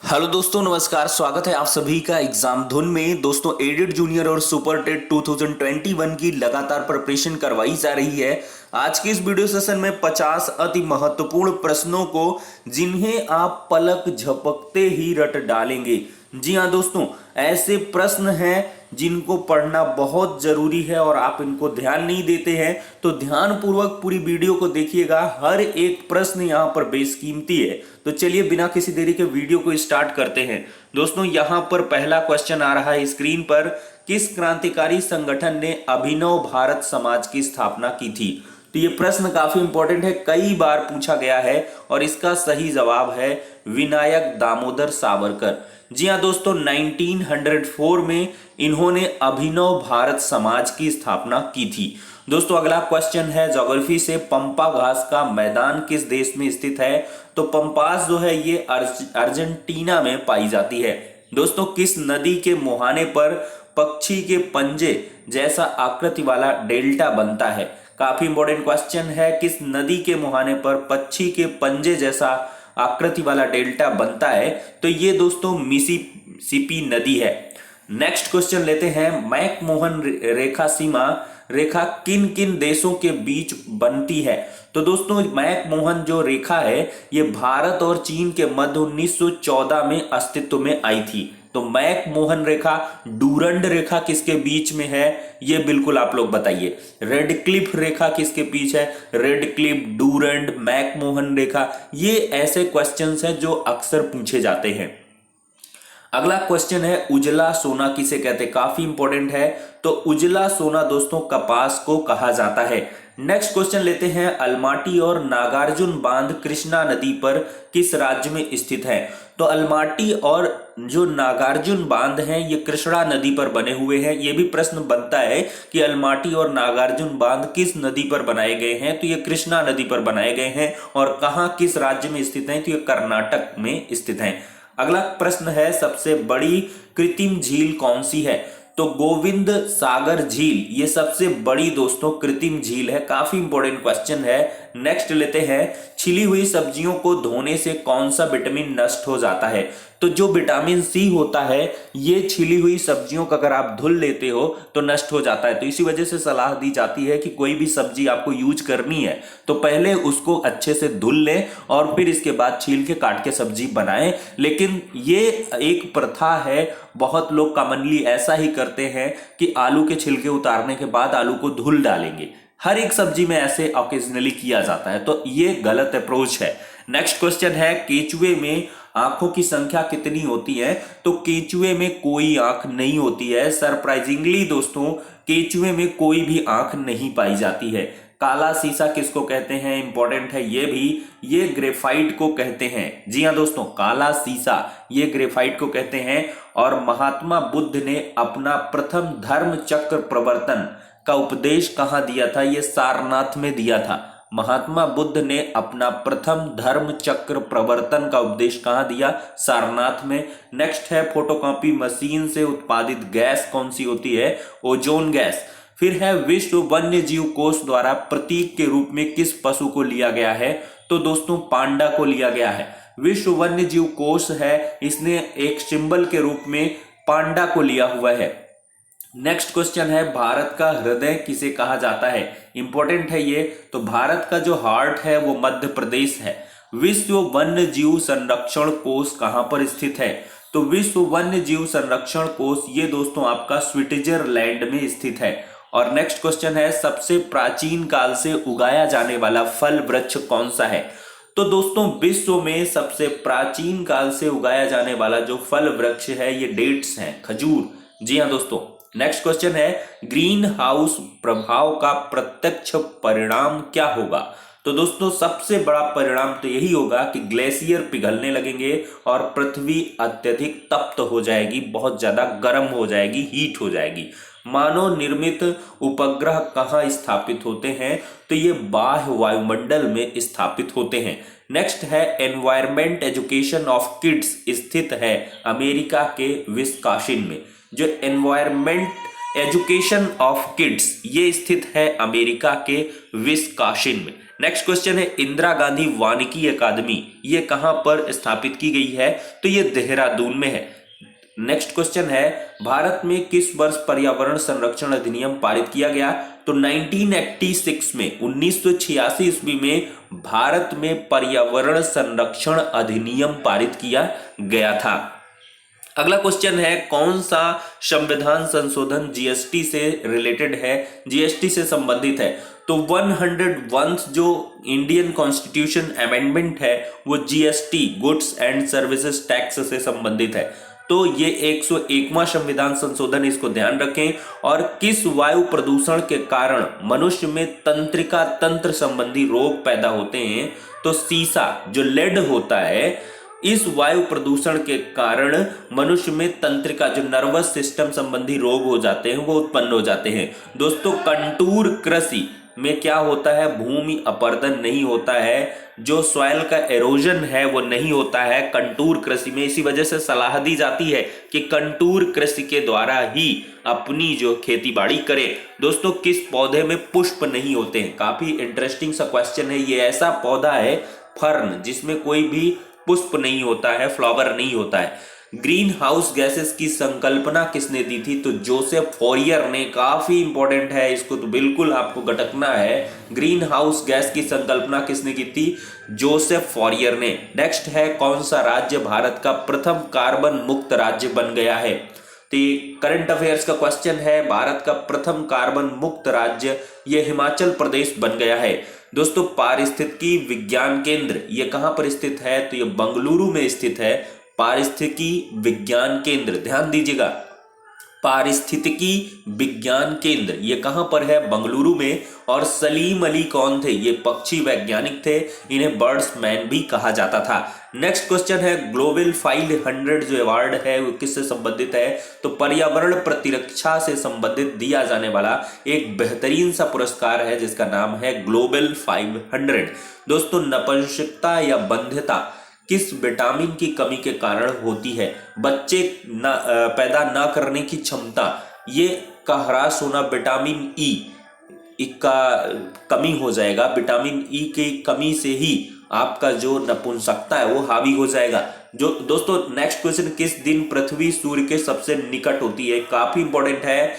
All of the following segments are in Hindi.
हेलो दोस्तों, नमस्कार। स्वागत है आप सभी का एग्जाम धुन में। दोस्तों, एडेड जूनियर और सुपर टेट 2021 की लगातार प्रिपरेशन करवाई जा रही है। आज के इस वीडियो सेशन में 50 अति महत्वपूर्ण प्रश्नों को जिन्हें आप पलक झपकते ही रट डालेंगे। जी हाँ दोस्तों, ऐसे प्रश्न हैं जिनको पढ़ना बहुत जरूरी है और आप इनको ध्यान नहीं देते हैं, तो ध्यान पूर्वक पूरी वीडियो को देखिएगा। हर एक प्रश्न यहाँ पर बेशकीमती है। तो चलिए बिना किसी देरी के वीडियो को स्टार्ट करते हैं। दोस्तों, यहाँ पर पहला क्वेश्चन आ रहा है स्क्रीन पर। किस क्रांतिकारी संगठन ने अभिनव भारत समाज की स्थापना की थी? तो ये प्रश्न काफी इंपॉर्टेंट है, कई बार पूछा गया है और इसका सही जवाब है विनायक दामोदर सावरकर। जी हाँ दोस्तों, 1904 में इन्होंने अभिनव भारत समाज की स्थापना की थी। दोस्तों, अगला क्वेश्चन है ज्योग्राफी से। पंपा घास का मैदान किस देश में स्थित है? तो पंपास जो है ये अर्जेंटीना में पाई जाती है। दोस्तों, किस नदी के मुहाने पर पक्षी के पंजे जैसा आकृति वाला डेल्टा बनता है? काफी इंपॉर्टेंट क्वेश्चन है। किस नदी के मुहाने पर पक्षी के पंजे जैसा आकृति वाला डेल्टा बनता है? तो ये दोस्तों मिसिसिपी नदी है। नेक्स्ट क्वेश्चन लेते हैं। मैकमोहन रेखा सीमा रेखा किन किन देशों के बीच बनती है? तो दोस्तों, मैकमोहन जो रेखा है ये भारत और चीन के मध्य 1914 में अस्तित्व में आई थी। तो मैकमोहन रेखा, डूरंड रेखा किसके बीच में है? ये बिल्कुल आप लोग बताइए। रेड क्लिफ रेखा किसके बीच है? रेड क्लिफ, डूरंड, मैकमोहन रेखा, ये ऐसे क्वेश्चंस हैं जो अक्सर पूछे जाते हैं। अगला क्वेश्चन है उजला सोना किसे कहते हैं? काफी इंपॉर्टेंट है। तो उजला सोना दोस्तों कपास को कहा जाता है। नेक्स्ट क्वेश्चन लेते हैं। अलमाटी और नागार्जुन बांध कृष्णा नदी पर किस राज्य में स्थित है? तो अलमाटी और जो नागार्जुन बांध हैं ये कृष्णा नदी पर बने हुए हैं। ये भी प्रश्न बनता है कि अलमाटी और नागार्जुन बांध किस नदी पर बनाए गए हैं? तो ये कृष्णा नदी पर बनाए गए हैं। और कहां, किस राज्य में स्थित हैं? तो ये कर्नाटक में स्थित हैं। अगला प्रश्न है सबसे बड़ी कृत्रिम झील कौन सी है? तो गोविंद सागर झील ये सबसे बड़ी दोस्तों कृत्रिम झील है। काफी इंपॉर्टेंट क्वेश्चन है। नेक्स्ट लेते हैं। छिली हुई सब्जियों को धोने से कौन सा विटामिन नष्ट हो जाता है? तो जो विटामिन सी होता है ये छिली हुई सब्जियों का अगर आप धुल लेते हो तो नष्ट हो जाता है। तो इसी वजह से सलाह दी जाती है कि कोई भी सब्जी आपको यूज करनी है तो पहले उसको अच्छे से धुल लें और फिर इसके बाद छील के काट के सब्जी बनाएं। लेकिन ये एक प्रथा है, बहुत लोग कॉमनली ऐसा ही करते हैं कि आलू के छिलके उतारने के बाद आलू को धुल डालेंगे। हर एक सब्जी में ऐसे ऑकेजनली किया जाता है, तो ये गलत अप्रोच है। नेक्स्ट क्वेश्चन है केचुए में आंखों की संख्या कितनी होती है? तो केचुए में कोई आंख नहीं होती है। सरप्राइजिंगली दोस्तों केचुए में कोई भी आंख नहीं पाई जाती है। काला सीसा किसको कहते हैं? इंपॉर्टेंट है ये भी। ये ग्रेफाइट को कहते हैं। जी हाँ दोस्तों, काला सीसा ये ग्रेफाइट को कहते हैं। और महात्मा बुद्ध ने अपना प्रथम धर्म चक्र प्रवर्तन का उपदेश कहां दिया था? ये सारनाथ में दिया था। महात्मा बुद्ध ने अपना प्रथम धर्म चक्र प्रवर्तन का उपदेश कहां दिया? सारनाथ में। नेक्स्ट है फोटोकॉपी मशीन से उत्पादित गैस कौन सी होती है? Ozone gas. फिर है विश्व वन्य जीव कोष द्वारा प्रतीक के रूप में किस पशु को लिया गया है? तो दोस्तों पांडा को लिया गया है। विश्व वन्य जीव कोष है, इसने एक सिंबल के रूप में पांडा को लिया हुआ है। नेक्स्ट क्वेश्चन है भारत का हृदय किसे कहा जाता है? इंपॉर्टेंट है ये। तो भारत का जो हार्ट है वो मध्य प्रदेश है। विश्व वन्य जीव संरक्षण कोष कहां पर स्थित है? तो विश्व वन्य जीव संरक्षण कोष ये दोस्तों आपका स्विट्जरलैंड में स्थित है। और नेक्स्ट क्वेश्चन है सबसे प्राचीन काल से उगाया जाने वाला फल वृक्ष कौन सा है? तो दोस्तों विश्व में सबसे प्राचीन काल से उगाया जाने वाला जो फल वृक्ष है ये डेट्स हैं, खजूर। जी हाँ दोस्तों। नेक्स्ट क्वेश्चन है ग्रीन हाउस प्रभाव का प्रत्यक्ष परिणाम क्या होगा? तो दोस्तों सबसे बड़ा परिणाम तो यही होगा कि ग्लेशियर पिघलने लगेंगे और पृथ्वी अत्यधिक तप्त हो जाएगी, बहुत ज्यादा गर्म हो जाएगी, हीट हो जाएगी। मानव निर्मित उपग्रह कहाँ स्थापित होते हैं? तो ये बाह्य वायुमंडल में स्थापित होते हैं। नेक्स्ट है एनवायरमेंट एजुकेशन ऑफ किड्स स्थित है अमेरिका के विस्कॉन्सिन में। जो एनवायरमेंट एजुकेशन ऑफ किड्स ये स्थित है अमेरिका के विस्कॉन्सिन में। नेक्स्ट क्वेश्चन है इंदिरा गांधी वानिकी अकादमी ये कहां पर स्थापित की गई है, तो ये देहरादून में है। नेक्स्ट क्वेश्चन है भारत में किस वर्ष पर्यावरण संरक्षण अधिनियम पारित किया गया, तो 1986 में 1986 ईस्वी में भारत में पर्यावरण संरक्षण अधिनियम पारित किया गया था। अगला क्वेश्चन है कौन सा संविधान संशोधन जीएसटी से रिलेटेड है, जीएसटी से संबंधित है, तो 101 जो इंडियन कॉन्स्टिट्यूशन अमेंडमेंट है वो GST goods and services tax से संबंधित है। तो ये 101वां संविधान संशोधन, इसको ध्यान रखें। और किस वायु प्रदूषण के कारण मनुष्य में तंत्रिका तंत्र संबंधी रोग पैदा होते हैं, तो सीसा जो लेड होता है, इस वायु प्रदूषण के कारण मनुष्य में तंत्रिका जो नर्वस सिस्टम संबंधी रोग हो जाते हैं वो उत्पन्न हो जाते हैं। दोस्तों कंटूर कृषि में क्या होता है, भूमि अपरदन नहीं होता है, जो सॉइल का एरोजन है वो नहीं होता है कंटूर कृषि में। इसी वजह से सलाह दी जाती है कि कंटूर कृषि के द्वारा ही अपनी जो खेती बाड़ी करें। दोस्तों किस पौधे में पुष्प नहीं होते हैं, काफी इंटरेस्टिंग सा क्वेश्चन है। ये ऐसा पौधा है फर्न जिसमें कोई भी पुष्प नहीं होता है, फ्लावर नहीं होता है। ग्रीन हाउस गैसेस की संकल्पना किसने दी थी, तो जोसेफ फॉरियर ने। काफी इंपॉर्टेंट है, इसको तो बिल्कुल आपको गटकना है। ग्रीन हाउस गैस की संकल्पना किसने की थी, जोसेफ फॉरियर ने। नेक्स्ट है कौन सा राज्य भारत का प्रथम कार्बन मुक्त राज्य बन गया है, तो करंट अफेयर्स का क्वेश्चन है। भारत का प्रथम कार्बन मुक्त राज्य ये हिमाचल प्रदेश बन गया है। दोस्तों पारिस्थितिकी विज्ञान केंद्र ये कहां पर स्थित है, तो ये बेंगलुरु में स्थित है। पारिस्थितिकी विज्ञान केंद्र, ध्यान दीजिएगा, पारिस्थितिकी विज्ञान केंद्र ये कहां पर है, बेंगलुरु में। और सलीम अली कौन थे, ये पक्षी वैज्ञानिक थे, इन्हें बर्ड्समैन भी कहा जाता था। नेक्स्ट क्वेश्चन है ग्लोबल 500 जो अवार्ड है वो किससे संबंधित है, तो पर्यावरण प्रतिरक्षा से संबंधित दिया जाने वाला एक बेहतरीन सा पुरस्कार है जिसका नाम है ग्लोबल 500। दोस्तों नपुंसकता या बंध्यता किस विटामिन की कमी के कारण होती है, बच्चे पैदा ना करने की क्षमता ये का ह्रास होना, विटामिन ई का कमी हो जाएगा। विटामिन ई की कमी से ही आपका जो नपुंसकता है वो हावी हो जाएगा। जो दोस्तों नेक्स्ट क्वेश्चन किस दिन पृथ्वी सूर्य के सबसे निकट होती है, काफी इंपॉर्टेंट है,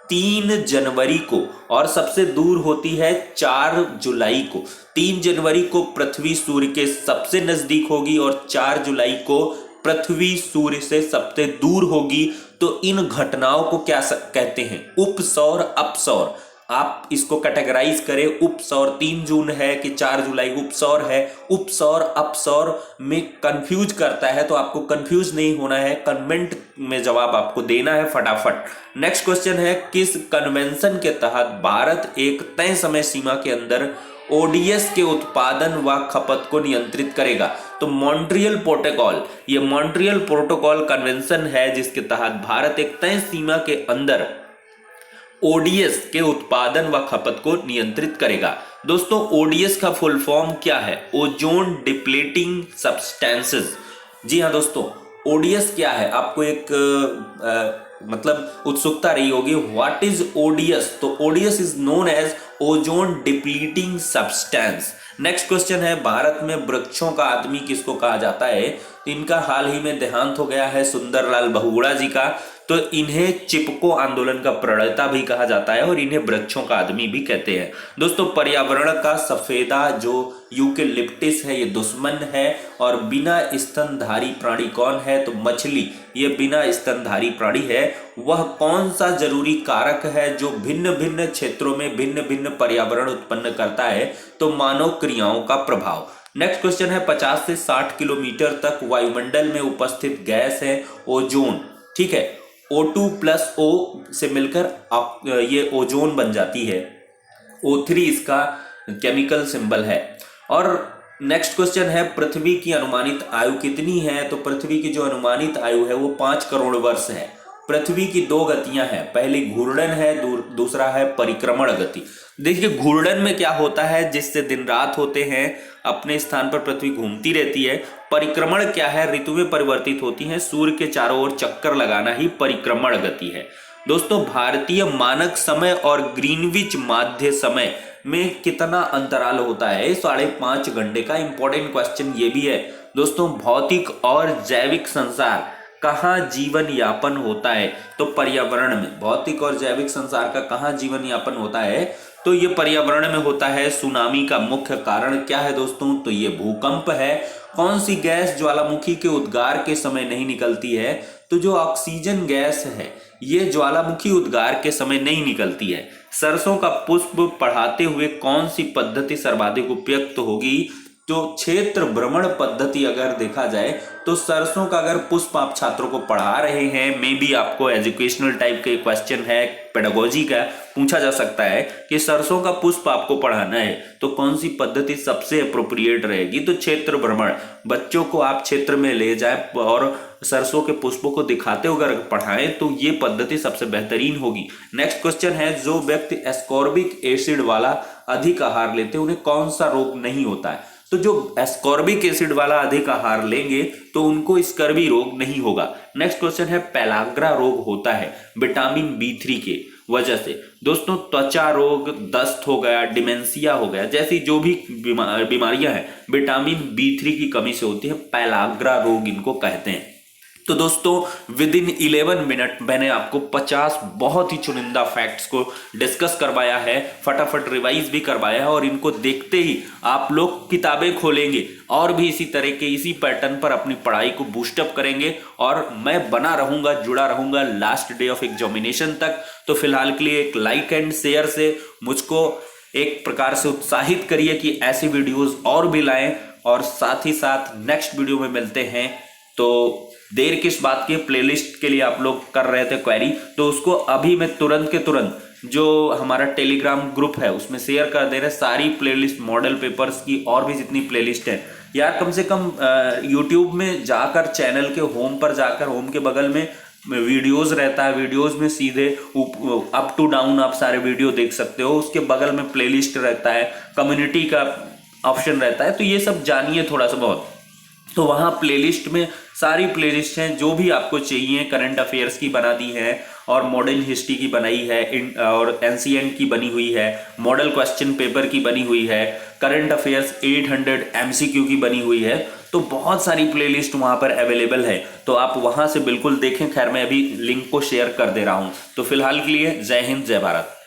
3 जनवरी को, और सबसे दूर होती है 4 जुलाई को। 3 जनवरी को पृथ्वी सूर्य के सबसे नजदीक होगी और 4 जुलाई को पृथ्वी सूर्य से सबसे दूर होगी। तो इन घटनाओं को क्या कहते हैं, उपसौर अपसौर। आप इसको कैटेगराइज करें, उपसौर 3 जून है कि 4 जुलाई उपसौर है, उपसौर अपसौर में कंफ्यूज करता है, तो आपको कंफ्यूज नहीं होना है, कमेंट में जवाब आपको देना है फटाफट। नेक्स्ट क्वेश्चन है किस कन्वेंशन के तहत भारत एक तय समय सीमा के अंदर ओडीएस के उत्पादन व खपत को नियंत्रित करेगा, तो मॉन्ट्रियल प्रोटोकॉल, ये मॉन्ट्रियल प्रोटोकॉल कन्वेंशन है जिसके तहत भारत एक तय सीमा के अंदर ओडीएस के उत्पादन व खपत को नियंत्रित करेगा। दोस्तों ओडीएस का फुल फॉर्म क्या है, ओजोन डिप्लीटिंग सब्सटेंसेस। जी हाँ दोस्तों, ओडीएस क्या है, आपको एक मतलब उत्सुकता रही होगी, व्हाट इज ओडीएस, तो ODS is known as ozone depleting substance. Next question है भारत में वृक्षों का आदमी किसको कहा जाता है, तो इनका हाल ही में देहांत हो गया है सुंदरलाल बहुगुणा जी का, तो इन्हें चिपको आंदोलन का प्रणेता भी कहा जाता है और इन्हें वृक्षों का आदमी भी कहते हैं। दोस्तों पर्यावरण का सफेदा जो यूकेलिप्टिस है ये दुश्मन है, और बिना स्तनधारी प्राणी कौन है, तो मछली ये बिना स्तनधारी प्राणी है। वह कौन सा जरूरी कारक है जो भिन्न भिन्न क्षेत्रों में भिन्न भिन्न पर्यावरण उत्पन्न करता है, तो मानव क्रियाओं का प्रभाव। नेक्स्ट क्वेश्चन है 50 से 60 किलोमीटर तक वायुमंडल में उपस्थित गैस है ओजोन, ठीक है, O2 प्लस O से मिलकर ये ओजोन बन जाती है, O3 इसका केमिकल सिंबल है। और नेक्स्ट क्वेश्चन है पृथ्वी की अनुमानित आयु कितनी है, तो पृथ्वी की जो अनुमानित आयु है वो 5 करोड़ वर्ष है। पृथ्वी की 2 गतियां हैं, पहली घूर्णन है, दूसरा है परिक्रमण गति। देखिए घूर्णन में क्या होता है, जिससे दिन रात होते हैं, अपने स्थान पर पृथ्वी घूमती रहती है। परिक्रमण क्या है, ऋतुएं परिवर्तित होती हैं, सूर्य के चारों ओर चक्कर लगाना ही परिक्रमण गति है। दोस्तों भारतीय मानक समय और ग्रीनविच माध्य समय में कितना अंतराल होता है? 5.5 घंटे का इंपॉर्टेंट क्वेश्चन ये भी है। दोस्तों भौतिक और जैविक संसार कहाँ जीवन यापन होता है? तो पर्यावरण में। भौतिक और जैविक संसार का कहाँ जीवन यापन होता है? तो ये पर्यावरण में होता है। सुनामी का मुख्य कारण क्या है दोस्तों? तो ये भूकंप है। कौन सी गैस ज्वालामुखी के उद्गार के समय नहीं निकलती है? तो जो ऑक्सीजन गैस है ये ज्वालामुखी उद्गार के समय नहीं निकलती है। सरसों का पुष्प पढ़ाते हुए कौन सी पद्धति सर्वाधिक उपयुक्त होगी? तो क्षेत्र भ्रमण पद्धति अगर देखा जाए तो सरसों का अगर पुष्प आप छात्रों को पढ़ा रहे हैं, मे बी आपको एजुकेशनल टाइप के क्वेश्चन है, पेडागोजी का पूछा जा सकता है कि सरसों का पुष्प आपको पढ़ाना है तो कौन सी पद्धति सबसे अप्रोप्रिएट रहेगी? तो क्षेत्र भ्रमण। बच्चों को आप क्षेत्र में ले जाए और सरसों के पुष्पों को दिखाते हुए अगर पढ़ाएं तो ये पद्धति सबसे बेहतरीन होगी। नेक्स्ट क्वेश्चन है, जो व्यक्ति एस्कॉर्बिक एसिड वाला अधिक आहार लेते हैं उन्हें कौन सा रोग नहीं होता है? तो जो एस्कॉर्बिक एसिड वाला अधिक आहार लेंगे तो उनको स्कर्वी रोग नहीं होगा। नेक्स्ट क्वेश्चन है, पेलाग्रा रोग होता है विटामिन B3 के वजह से। दोस्तों त्वचा रोग, दस्त हो गया, डिमेंशिया हो गया, जैसी जो भी बीमारियां हैं विटामिन B3 की कमी से होती है, पेलाग्रा रोग इनको कहते हैं। तो दोस्तों विद इन 11 मिनट मैंने आपको 50 बहुत ही चुनिंदा फैक्ट्स को डिस्कस करवाया है, फटाफट रिवाइज भी करवाया है, और इनको देखते ही आप लोग किताबें खोलेंगे और भी इसी तरह के इसी पैटर्न पर अपनी पढ़ाई को बूस्टअप करेंगे। और मैं बना रहूंगा, जुड़ा रहूंगा लास्ट डे ऑफ एग्जामिनेशन तक। तो फिलहाल के लिए एक लाइक एंड शेयर से मुझको एक प्रकार से उत्साहित करिए कि ऐसी वीडियोज और भी लाएं, और साथ ही साथ नेक्स्ट वीडियो में मिलते हैं। तो देर किस बात की, प्लेलिस्ट के लिए आप लोग कर रहे थे क्वेरी, तो उसको अभी मैं तुरंत के तुरंत जो हमारा टेलीग्राम ग्रुप है उसमें शेयर कर दे रहे सारी प्लेलिस्ट मॉडल पेपर्स की, और भी जितनी प्लेलिस्ट है यार। कम से कम यूट्यूब में जाकर चैनल के होम पर जाकर, होम के बगल में वीडियोस रहता है, वीडियोस में सीधे अप टू डाउन आप सारे वीडियो देख सकते हो। उसके बगल में प्लेलिस्ट रहता है, कम्युनिटी का ऑप्शन रहता है, तो ये सब जानिए थोड़ा सा बहुत। तो वहाँ प्लेलिस्ट में सारी प्लेलिस्ट हैं जो भी आपको चाहिए, करंट अफेयर्स की बना दी है और मॉडर्न हिस्ट्री की बनाई है, और एंशिएंट की बनी हुई है, मॉडल क्वेश्चन पेपर की बनी हुई है, करंट अफेयर्स 800 MCQ की बनी हुई है। तो बहुत सारी प्लेलिस्ट वहाँ पर अवेलेबल है, तो आप वहाँ से बिल्कुल देखें। खैर मैं अभी लिंक को शेयर कर दे रहा हूँ। तो फिलहाल के लिए जय हिंद, जय भारत।